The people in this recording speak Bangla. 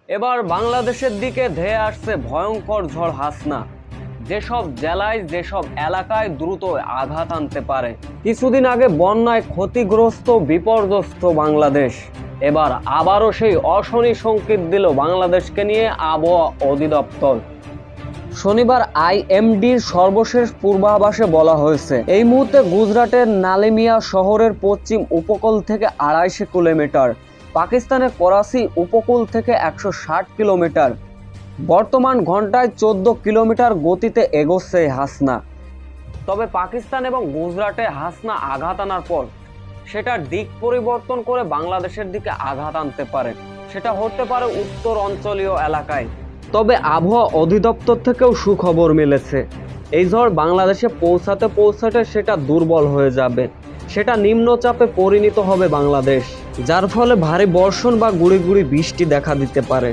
এবার বাংলাদেশের দিকে ধেয়ে আসছে ভয়ঙ্কর ঝড় হাসনা, যেসব জেলায় যেসব এলাকায় দ্রুত আঘাত আনতে পারে। কিছুদিন আগে বন্যায় ক্ষতিগ্রস্ত বিপর্যস্ত বাংলাদেশ, এবার আবারও সেই অশনি সংকেত দিল বাংলাদেশকে নিয়ে আবহাওয়া অধিদপ্তর। শনিবার আইএমডির সর্বশেষ পূর্বাভাসে বলা হয়েছে, এই মুহূর্তে গুজরাটের নালিমিয়া শহরের পশ্চিম উপকূল থেকে 250 কিলোমিটার, পাকিস্তানের করাচি উপকূল থেকে 160 কিলোমিটার, বর্তমান ঘন্টায় 14 কিলোমিটার গতিতে এগোচ্ছে হাসনা। তবে পাকিস্তান এবং গুজরাটে হাসনা আঘাত আনার পর সেটার দিক পরিবর্তন করে বাংলাদেশের দিকে আঘাত আনতে পারে। সেটা হতে পারে উত্তর অঞ্চলীয় এলাকায়। তবে আবহাওয়া অধিদপ্তর থেকেও সুখবর মিলেছে, এই ঝড় বাংলাদেশে পৌঁছাতে পৌঁছাতে সেটা দুর্বল হয়ে যাবে, সেটা নিম্নচাপে পরিণত হবে বাংলাদেশ, যার ফলে ভারী বর্ষণ বা গুঁড়ি গুঁড়ি বৃষ্টি দেখা দিতে পারে।